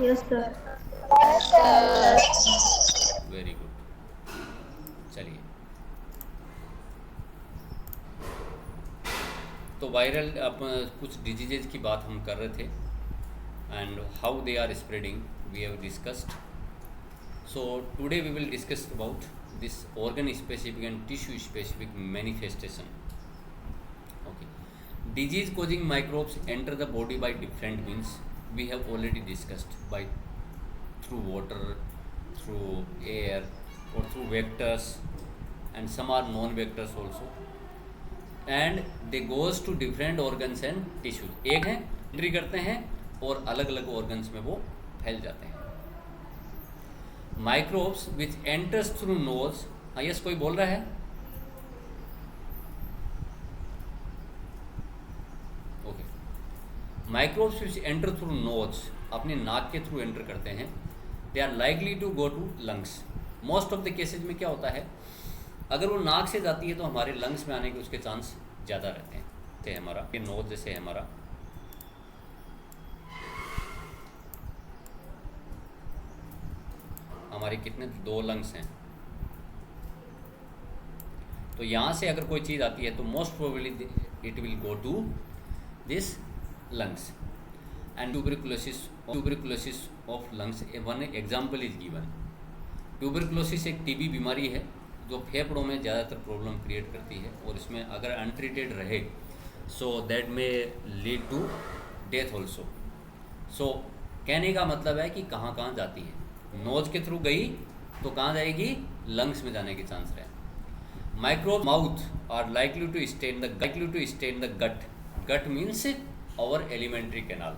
Yes, sir. Very good. चलिए, तो viral कुछ डिजीजेज की बात हम कर रहे थे and how they are spreading we have discussed. So today we will discuss about this organ specific and tissue specific manifestation. Okay. Disease causing microbes enter the body by different means. We have already discussed by through water, through air, or through vectors, and some are non-vectors also. And they goes to different organs and tissues. एक है entry करते हैं और अलग अलग organs में वो फैल जाते हैं. Microbes which enters through nose. हाँ यस, कोई बोल रहा है? Okay. Microbes which enter through nose, अपने नाक के थ्रू एंटर करते हैं. They are likely to go to lungs. Most of the cases में क्या होता है, अगर वो नाक से जाती है तो हमारे लंग्स में आने के उसके चांस ज़्यादा रहते हैं. जैसे हमारा ये नोज, जैसे है हमारा, हमारे कितने दो लंग्स हैं, तो यहाँ से अगर कोई चीज़ आती है तो most probably it will go to this lungs. And tuberculosis of lungs, one example is given. Tuberculosis एक टीबी बीमारी है जो फेफड़ों में ज़्यादातर प्रॉब्लम क्रिएट करती है, और इसमें अगर अनट्रीटेड रहे सो दैट में लीड टू डेथ ऑल्सो. सो कहने का मतलब है कि कहाँ कहाँ जाती है. नोज के थ्रू गई तो कहाँ जाएगी, लंग्स में जाने के चांस रहे. Micro mouth are likely to stay in the gut. Gut means our alimentary canal.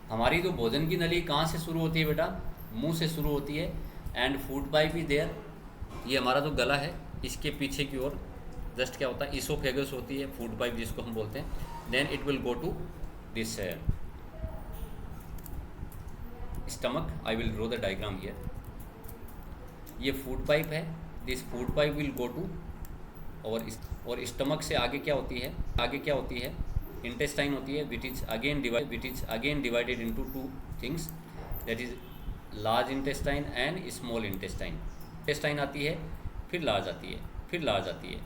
हमारी जो भोजन की नली कहाँ से शुरू होती है बेटा, मुंह से शुरू होती है. And food pipe is there. ये हमारा जो गला है इसके पीछे की ओर जस्ट क्या होता है, इसोफेगस होती है फूड पाइप जिसको हम बोलते हैं. Then it will go to this stomach. I will draw the diagram here. ये फूड पाइप है. This food pipe will go to और स्टमक से आगे क्या होती है, इंटेस्टाइन होती है, which is again divided into two things, that is large intestine and small intestine. Intestine आती है, फिर लार्ज आती है.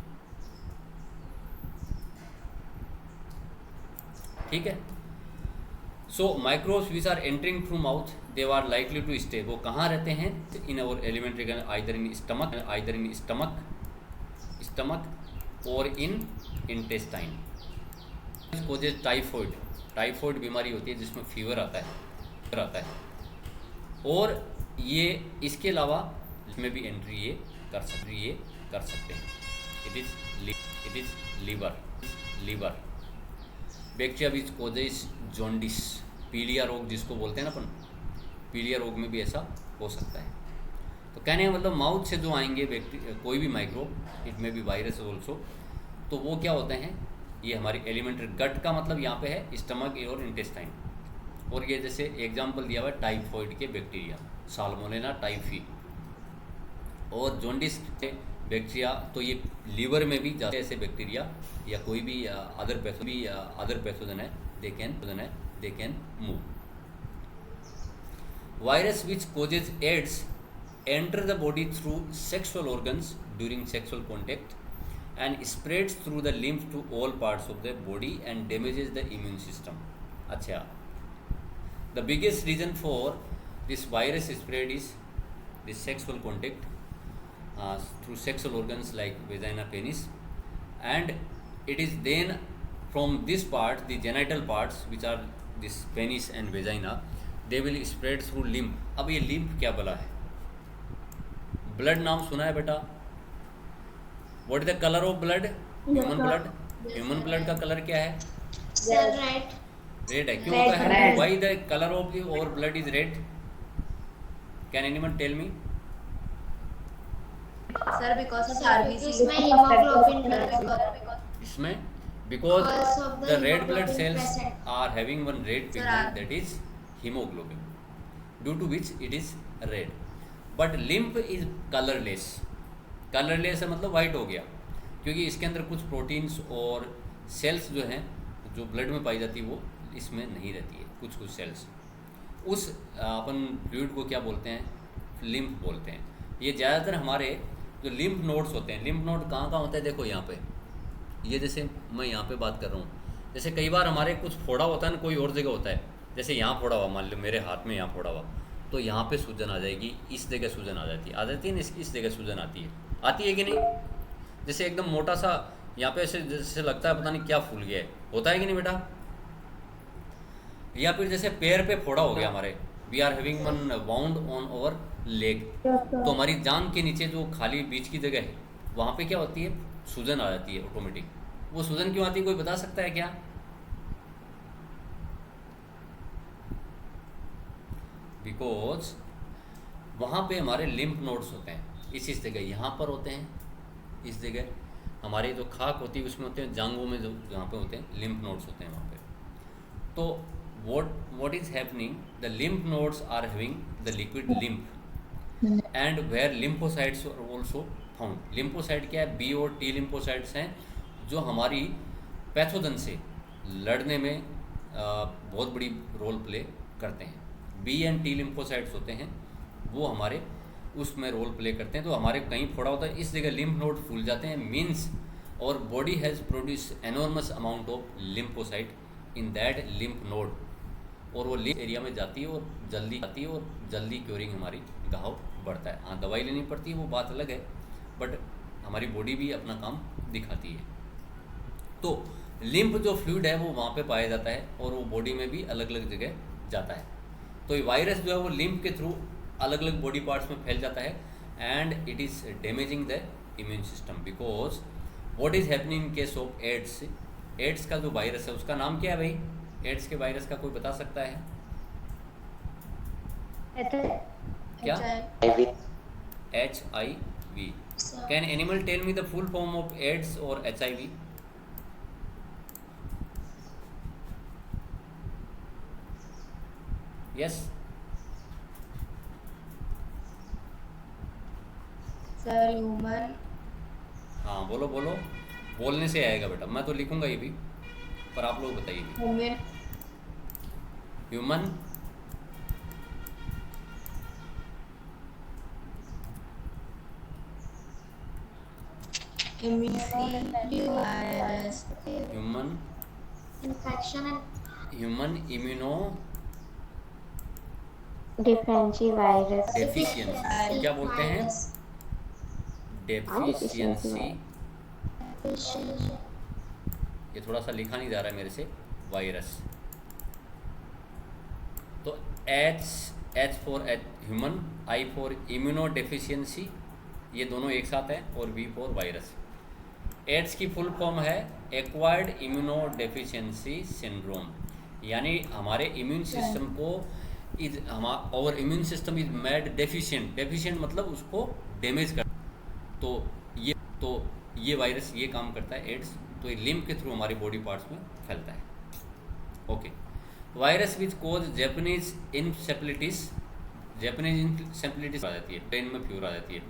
ठीक है. So microbes which are entering through mouth, they are likely to stay. वो कहाँ रहते हैं, in our alimentary, either in stomach or in intestine. Causes typhoid बीमारी होती है जिसमें फीवर आता है. और ये इसके अलावा इसमें भी एंट्री ये कर सकते हैं. It is liver. Bacteria which causes jaundice, पीलिया रोग जिसको बोलते हैं ना अपन, पीलिया रोग में भी ऐसा हो सकता है. तो कहने का मतलब माउथ से जो आएंगे कोई भी माइक्रोब, इट में भी वायरस ऑल्सो, तो वो क्या होते हैं, ये हमारी एलिमेंट्री. गट का मतलब यहाँ पे है स्टमक और इंटेस्टाइन. और ये जैसे एग्जांपल दिया हुआ है टाइफॉइड के बैक्टीरिया, साल्मोनेला टाइफी. और जॉन्डिस के बैक्टीरिया, तो ये लीवर में भी जाते ऐसे बैक्टीरिया या कोई भी अदर पैथोजन है, they can move. Virus which causes AIDS enter the body through sexual organs during sexual contact and spreads through the lymph to all parts of the body and damages the immune system. अच्छा, the biggest reason for this virus spread is this sexual contact through sexual organs like vagina, penis, and it is then from this part, the genital parts which are this penis and vagina, they will spread through lymph. अब ये lymph क्या बला है, blood नाम सुना है बेटा. What is the colour of blood, human blood का कलर क्या है, रेड है. क्यों होता है, why the colour of our blood is red, can anyone tell me. Sir, because of RBC. इसमें because the red blood cells are having one red pigment, that is hemoglobin, due to which it is red. But lymph is colourless. है मतलब white हो गया, क्योंकि इसके अंदर कुछ proteins और सेल्स जो हैं जो ब्लड में पाई जाती है वो इसमें नहीं रहती है, कुछ सेल्स. उस अपन फ्लूइड को क्या बोलते हैं, लिम्फ बोलते हैं। ये ज़्यादातर हमारे जो लिम्फ नोड्स होते हैं, लिम्फ नोड कहाँ कहाँ होता है, देखो यहाँ पे, ये जैसे मैं यहाँ पे बात कर रहा हूँ, जैसे कई बार हमारे कुछ फोड़ा होता है ना, कोई और जगह होता है, जैसे यहाँ फोड़ा हुआ, मान लो मेरे हाथ में यहाँ फोड़ा हुआ, तो यहाँ पे सूजन आ जाएगी, इस जगह सूजन आ जाती है, ना, इस जगह सूजन आती है कि नहीं। जैसे एकदम मोटा सा यहाँ पे ऐसे जैसे लगता है पता नहीं क्या फूल गया है, होता है कि नहीं बेटा। या फिर जैसे पैर पे फोड़ा हो गया हमारे, we are having one wound on our leg, तो हमारी जांग के नीचे जो खाली बीच की जगह है वहाँ पे क्या होती है, सूजन आ जाती है ऑटोमेटिक। वो सूजन क्यों आती है, कोई बता सकता है क्या? बिकॉज वहाँ पे हमारे लिम्फ नोड्स होते हैं, इस जगह यहाँ पर होते हैं, इस जगह हमारी जो खाक होती है उसमें होते हैं, जांघों में जो यहाँ पे होते हैं लिम्फ नोड्स होते हैं वहाँ पे। तो what is happening, the lymph nodes are having the liquid lymph and where lymphocytes are also found। lymphocyte क्या है, बी और टी lymphocytes हैं जो हमारी पैथोजन से लड़ने में बहुत बड़ी रोल प्ले करते हैं। बी एंड टी lymphocytes होते हैं वो हमारे उसमें रोल प्ले करते हैं। तो हमारे कहीं फोड़ा होता है, इस जगह लिम्फ नोड फूल जाते हैं, मीन्स और body has produce enormous amount of lymphocyte in that lymph node, और वो लिम्फ एरिया में जाती है और जल्दी क्योरिंग हमारी घाव बढ़ता है। हाँ, दवाई लेनी पड़ती है वो बात अलग है, बट हमारी बॉडी भी अपना काम दिखाती है। तो लिम्फ जो फ्लूइड है वो वहाँ पे पाया जाता है और वो बॉडी में भी अलग अलग जगह जाता है। तो ये वायरस जो है वो लिम्फ के थ्रू अलग अलग बॉडी पार्ट्स में फैल जाता है and it is damaging the immune system. Because what is happening in case of AIDS, AIDS का जो वायरस है उसका नाम क्या है भाई, एड्स के वायरस का कोई बता सकता है क्या? HIV। Can anyone tell me the full form of AIDS और HIV? Yes sir human. हाँ बोलो बोलो, बोलने से आएगा बेटा, मैं तो लिखूंगा ये भी, पर आप लोग बताइए भी। Human, virus, human infection and human immuno डिफेंसी virus, deficiency, क्या बोलते हैं, डेफिशिएंसी। ये थोड़ा सा लिखा नहीं जा रहा है मेरे से, वायरस। तो H for human, I for immuno deficiency, ये दोनों एक साथ हैं, और V फॉर वायरस। एड्स की फुल फॉर्म है एक्वायर्ड इम्यूनो डेफिशिएंसी सिंड्रोम, यानी हमारे इम्यून सिस्टम को और immune system is made deficient, deficient मतलब उसको डैमेज कर। तो ये वायरस ये काम करता है एड्स, तो ये लिम्फ के थ्रू हमारी बॉडी पार्ट्स में फैलता है। Okay, virus which cause Japanese encephalitis, Japanese encephalitis आ जाती है, ब्रेन में फीवर आ जाती है।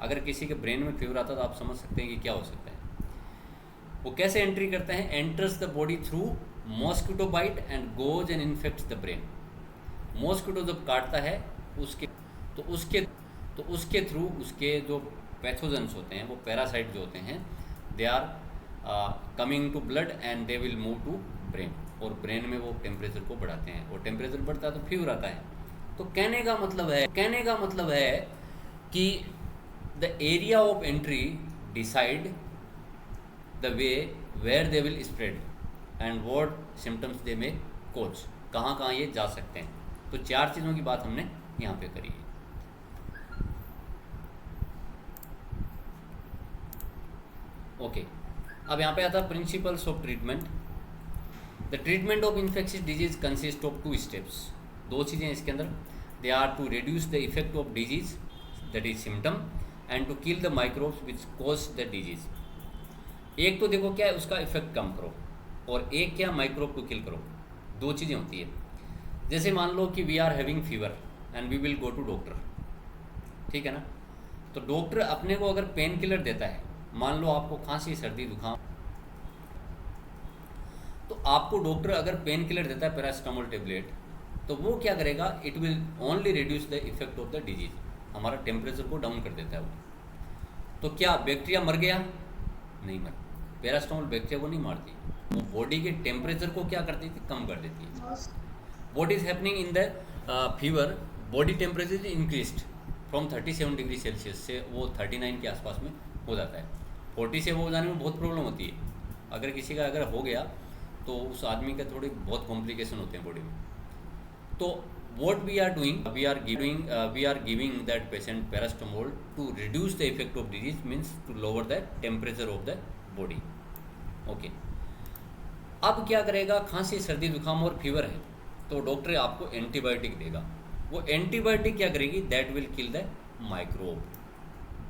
अगर किसी के ब्रेन में फीवर आता है तो आप समझ सकते हैं कि क्या हो सकता है। वो कैसे एंट्री करते हैं, enters the body through mosquito bite and goes and infects the brain. Mosquito जब काटता है उसके थ्रू उसके जो पैथोजेंस होते हैं, वो पैरासाइट जो होते हैं, they are coming to blood and they will move to brain, और ब्रेन में वो टेम्परेचर को बढ़ाते हैं, और टेम्परेचर बढ़ता है तो फीवर आता है। तो कहने का मतलब है कि the area of entry decide the way where they will spread and what symptoms they may cause, कहाँ ये जा सकते हैं। तो 4 चीज़ों की बात हमने यहाँ पे करी है। ओके, अब यहाँ पे आता है principles of treatment. The treatment of infectious disease consist of 2 steps. 2 चीज़ें इसके अंदर, they are to reduce the effect of disease that is symptom and to kill the microbes which cause the disease. एक तो देखो क्या है, उसका effect कम करो, और एक क्या, माइक्रोब को किल करो। 2 चीज़ें होती है। जैसे मान लो कि we are having fever and we will go to doctor, ठीक है ना। तो डॉक्टर अपने को अगर पेन किलर देता है, मान लो आपको खांसी सर्दी जुकाम, तो आपको डॉक्टर अगर पेन किलर देता है पैरासिटामोल टेबलेट, तो वो क्या करेगा, it will only reduce the effect of the disease, हमारा टेम्परेचर को डाउन कर देता है वो। तो क्या बैक्टीरिया मर गया? नहीं मर, पैरास्टामोल बैक्टीरिया को नहीं मारती, वो बॉडी के टेम्परेचर को क्या करती थी, कम कर देती है। What is happening in the fever, body temperature is increased from 37 degree Celsius से वो 39 के आसपास में हो जाता है। 40 से वो हो जाने में बहुत प्रॉब्लम होती है, अगर किसी का अगर हो गया तो उस आदमी का थोड़ी बहुत कॉम्प्लिकेशन होते हैं बॉडी में। तो what we are doing, we are giving that patient paracetamol to reduce the effect of disease, means to lower the temperature of the body. Okay. अब क्या करेगा, खांसी सर्दी जुकाम और फीवर है तो डॉक्टर आपको एंटीबायोटिक देगा। वो एंटीबायोटिक क्या करेगी, that will kill the microbe,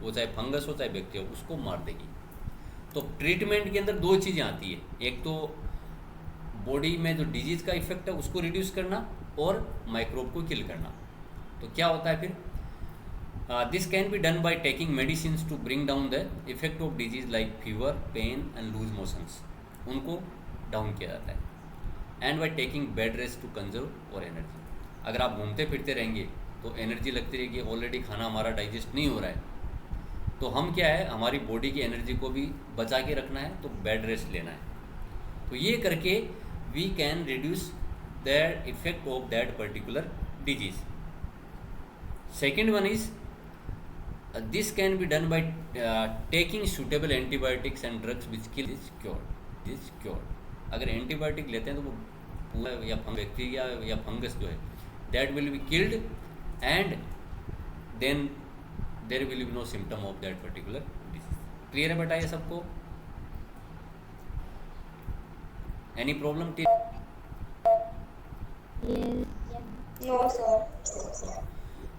वो चाहे फंगस हो चाहे बैक्टीरिया, उसको मार देगी। तो ट्रीटमेंट के अंदर दो चीज़ें आती है, एक तो बॉडी में जो डिजीज का इफेक्ट है उसको रिड्यूस करना और माइक्रोब को किल करना। तो क्या होता है फिर, this can be done by taking medicine to bring down the effect of disease like fever, pain and loose motions, उनको डाउन किया जाता है। And by taking bed rest to conserve our energy, अगर आप घूमते फिरते रहेंगे तो एनर्जी लगती रहेगी, ऑलरेडी खाना हमारा डाइजेस्ट नहीं हो रहा है, तो हम क्या है, हमारी बॉडी की एनर्जी को भी बचा के रखना है, तो बेड रेस्ट लेना है। तो ये करके we can reduce that effect of that particular disease. Second one is this can be done by taking suitable antibiotics and drugs which kill this cure. अगर एंटीबायोटिक लेते हैं तो वो पूरा या बैक्टीरिया या फंगस जो है that will be killed and then there will be no symptom of that particular disease. Clear है बेटा ये सबको? Any problem? No, sir.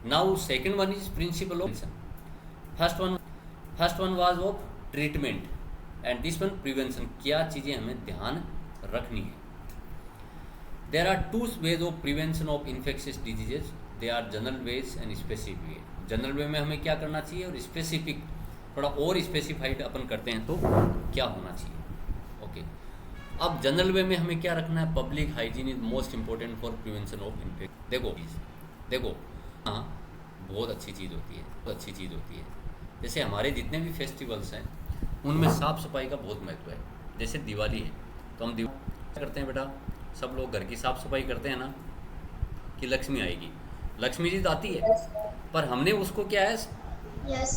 Now second one is principle of prevention. First one was of treatment and this one prevention. क्या चीज़ें हमें ध्यान रखनी है? There are two ways of prevention of infectious diseases. They are general ways and specific way. General वे में हमें क्या करना चाहिए और स्पेसिफिक थोड़ा और स्पेसिफाइड अपन करते हैं तो क्या होना चाहिए। ओके, अब जनरल वे में हमें क्या रखना है, public hygiene is most important for prevention of infection. देखो हाँ, बहुत अच्छी चीज़ होती है, बहुत अच्छी चीज़ होती है। जैसे हमारे जितने भी फेस्टिवल्स हैं उनमें साफ़ सफाई का बहुत महत्व है। जैसे दिवाली है तो हम दिवाली क्या करते हैं बेटा, सब लोग घर की साफ़ सफाई करते हैं ना, कि लक्ष्मी आएगी, लक्ष्मी जी तो आती है, पर हमने उसको क्या है, Yes.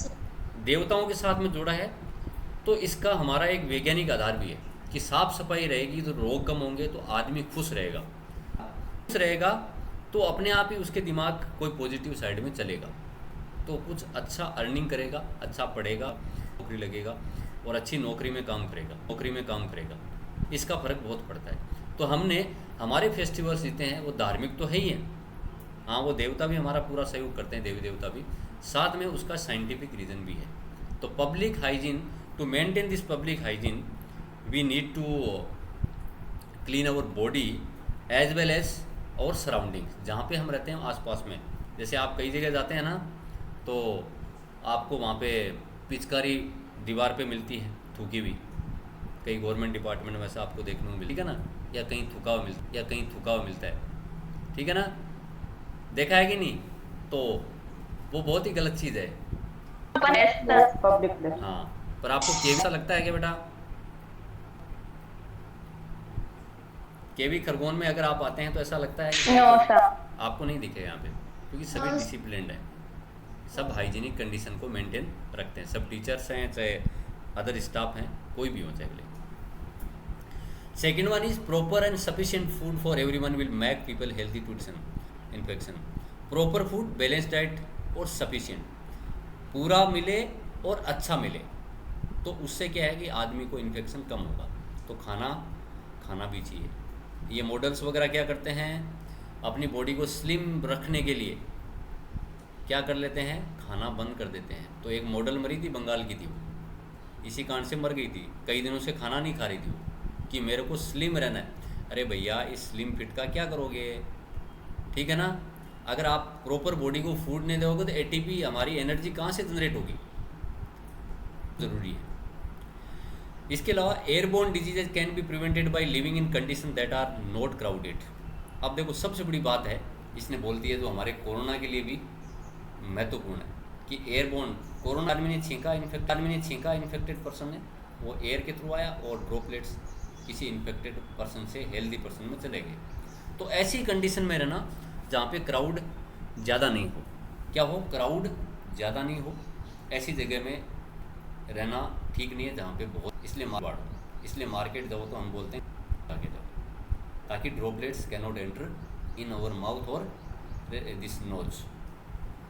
देवताओं के साथ में जोड़ा है। तो इसका हमारा एक वैज्ञानिक आधार भी है कि साफ सफाई रहेगी तो रोग कम होंगे, तो आदमी खुश रहेगा, खुश रहेगा तो अपने आप ही उसके दिमाग कोई पॉजिटिव साइड में चलेगा, तो कुछ अच्छा अर्निंग करेगा, अच्छा पढ़ेगा, नौकरी लगेगा और अच्छी नौकरी में काम करेगा, इसका फ़र्क बहुत पड़ता है। तो हमने हमारे फेस्टिवल्स जितने हैं वो धार्मिक तो है ही हैं, हाँ वो देवता भी हमारा पूरा सहयोग करते हैं, देवी देवता भी, साथ में उसका साइंटिफिक रीज़न भी है। तो public hygiene, to maintain this public hygiene we need to clean our body as well as our surroundings, जहाँ पे हम रहते हैं आसपास में। जैसे आप कई जगह जाते हैं ना तो आपको वहाँ पे पिचकारी दीवार पे मिलती है थूकी हुई, कई गवर्नमेंट डिपार्टमेंट में वैसे आपको देखने को मिलती है ना, या कहीं थूका हुआ मिलता है, ठीक है ना, देखा है कि नहीं? तो वो बहुत ही गलत चीज़ है। हाँ, पर आपको केवी सा लगता है क्या बेटा? केवी खरगोन में अगर आप आते हैं तो ऐसा लगता है कि आपको नहीं दिखेगा यहाँ पे, क्योंकि सभी डिसिप्लिन्ड हैं, सब हाइजीनिक कंडीशन को मेंटेन रखते हैं, सब टीचर्स हैं चाहे अदर स्टाफ हैं, कोई भी हो चाहे बोले। Second one is proper and sufficient food for everyone will make people healthy to infection. Proper food, balance diet और सफिशिएंट, पूरा मिले और अच्छा मिले, तो उससे क्या है कि आदमी को इन्फेक्शन कम होगा। तो खाना भी चाहिए। ये मॉडल्स वगैरह क्या करते हैं, अपनी बॉडी को स्लिम रखने के लिए क्या कर लेते हैं, खाना बंद कर देते हैं। तो एक मॉडल मरी थी, बंगाल की थी, वो इसी कारण से मर गई थी, कई दिनों से खाना नहीं खा रही थी वो, कि मेरे को स्लिम रहना है। अरे भैया, इस स्लिम फिट का क्या करोगे, ठीक है ना? अगर आप प्रॉपर बॉडी को फूड नहीं दोगे तो एटीपी, हमारी एनर्जी कहाँ से जनरेट होगी, ज़रूरी है। इसके अलावा airborne diseases can be prevented by living in condition that are not crowded. अब देखो सबसे बड़ी बात है, इसने बोल दिया जो हमारे कोरोना के लिए भी महत्वपूर्ण है कि एयरबोर्न, कोरोना आदमी ने छींका इन्फेक्टेड पर्सन ने, वो एयर के थ्रू आया और ड्रॉपलेट्स किसी इन्फेक्टेड पर्सन से हेल्दी पर्सन में चले गए। तो ऐसी कंडीशन में रहना जहाँ पे क्राउड ज़्यादा नहीं हो, क्या हो, क्राउड ज़्यादा नहीं हो, ऐसी जगह में रहना ठीक नहीं है जहाँ पे बहुत, इसलिए मार्केट जाओ तो हम बोलते हैं आगे जाओ, ताकि droplets can not enter in our mouth or this nose.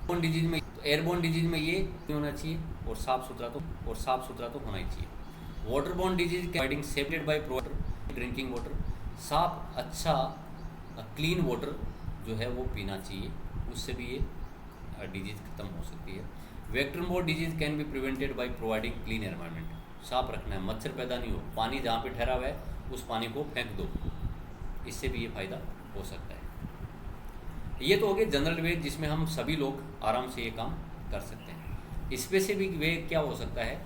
Airborne disease में, एयरबोर्न डिजीज में ये होना चाहिए और साफ़ सुथरा तो होना ही चाहिए। Waterborne disease providing safe by provider drinking water, साफ अच्छा क्लीन वाटर जो है वो पीना चाहिए, उससे भी ये डिजीज खत्म हो सकती है। Vector borne disease can be prevented by providing clean environment, साफ रखना है, मच्छर पैदा नहीं हो, पानी जहाँ पे ठहरा हुआ है उस पानी को फेंक दो, इससे भी ये फ़ायदा हो सकता है। ये तो हो गए जनरल वे जिसमें हम सभी लोग आराम से ये काम कर सकते हैं। स्पेसिफिक वे क्या हो सकता है,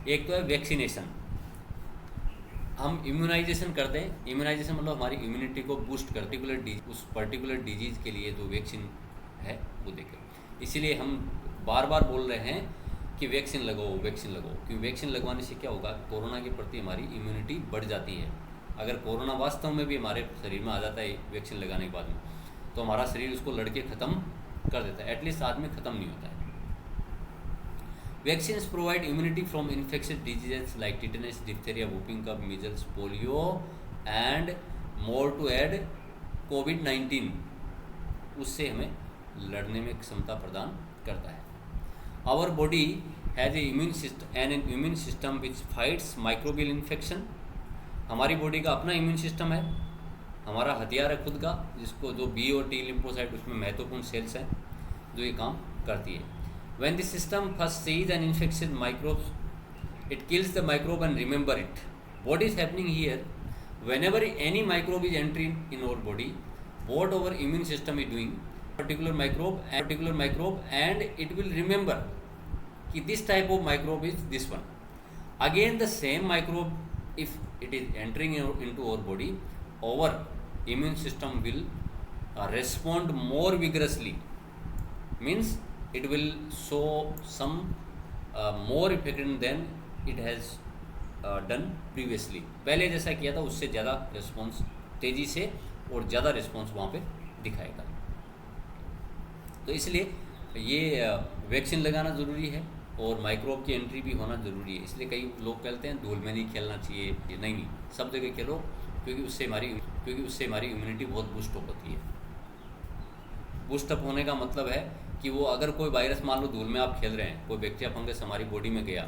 एक तो है वैक्सीनेशन, हम इम्यूनाइजेशन करते हैं, इम्यूनाइजेशन मतलब हमारी इम्यूनिटी को बूस्ट कर उस पर्टिकुलर डिजीज़ के लिए जो वैक्सीन है वो देखें। इसीलिए हम बार बार बोल रहे हैं कि वैक्सीन लगाओ, क्योंकि वैक्सीन लगवाने से क्या होगा, कोरोना के प्रति हमारी इम्यूनिटी बढ़ जाती है। अगर कोरोना वास्तव में भी हमारे शरीर में आ जाता है वैक्सीन लगाने के बाद में, तो हमारा शरीर उसको लड़के ख़त्म कर देता है, एटलीस्ट आदमी ख़त्म नहीं होता है। Vaccines provide immunity from infectious diseases like tetanus, diphtheria, whooping cough, measles, polio and more to add COVID-19, उससे हमें लड़ने में क्षमता प्रदान करता है। Our body has an immune system which fights microbial infection, हमारी बॉडी का अपना इम्यून सिस्टम है, हमारा हथियार है खुद का, जिसको जो बी और टी लिम्फोसाइट उसमें महत्वपूर्ण सेल्स हैं जो ये काम करती है। When the system first sees an infected microbes, it kills the microbe and remember it. What is happening here? Whenever any microbe is entering in our body, what our immune system is doing, particular microbe, and it will remember कि this type of microbe is this one. Again, the same microbe, if it is entering into our body, our immune system will respond more vigorously. Means it will show some more effect than it has done previously. पहले जैसा किया था उससे ज़्यादा response, तेज़ी से और ज़्यादा रिस्पॉन्स वहाँ पे दिखाएगा। तो इसलिए ये वैक्सीन लगाना ज़रूरी है और माइक्रोब की एंट्री भी होना ज़रूरी है। इसलिए कई लोग कहते हैं धूल में नहीं खेलना चाहिए, नहीं, सब जगह खेलो, क्योंकि उससे हमारी इम्यूनिटी बहुत बूस्ट अप होती है। बूस्ट अप होने का मतलब है कि वो अगर कोई वायरस, मान लो धूल में आप खेल रहे हैं, कोई बैक्टीरिया फंगस हमारी बॉडी में गया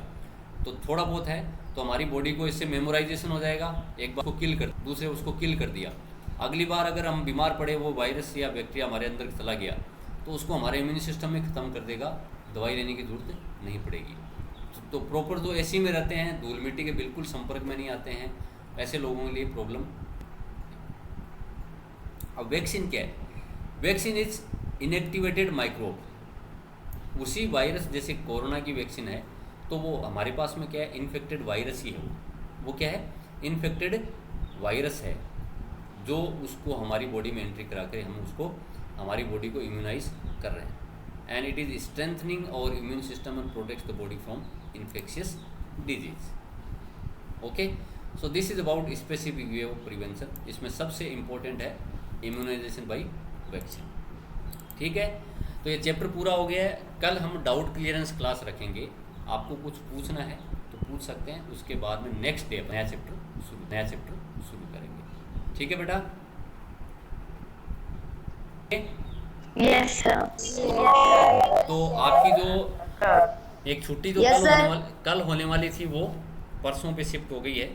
तो थोड़ा बहुत है तो हमारी बॉडी को इससे मेमोराइजेशन हो जाएगा, एक बार उसको किल कर दिया, अगली बार अगर हम बीमार पड़े, वो वायरस या बैक्टीरिया हमारे अंदर चला गया तो उसको हमारे इम्यून सिस्टम में ख़त्म कर देगा, दवाई लेने की ज़रूरत नहीं पड़ेगी। तो प्रॉपर जो एसी में रहते हैं, धूल मिट्टी के बिल्कुल संपर्क में नहीं आते हैं, ऐसे लोगों के लिए प्रॉब्लम। अब वैक्सीन क्या है? वैक्सीन इज इनएक्टिवेटेड माइक्रोब, उसी वायरस जैसे कोरोना की वैक्सीन है तो वो हमारे पास में क्या है, इन्फेक्टेड वायरस ही है, वो क्या है, इन्फेक्टेड वायरस है जो उसको हमारी बॉडी में एंट्री करा कर हम उसको हमारी बॉडी को इम्यूनाइज कर रहे हैं। And it is strengthening our immune system and protects the body from infectious disease. Okay, so this is about specific way of prevention. इसमें सबसे इम्पोर्टेंट है इम्यूनाइजेशन बाई वैक्सीन। ठीक है, तो ये चैप्टर पूरा हो गया है। कल हम डाउट क्लियरेंस क्लास रखेंगे, आपको कुछ पूछना है तो पूछ सकते हैं, उसके बाद में नेक्स्ट डे नया चैप्टर शुरू करेंगे। ठीक है बेटा? Yes sir. तो आपकी जो एक छुट्टी जो कल होने वाली थी वो परसों पे शिफ्ट हो गई है।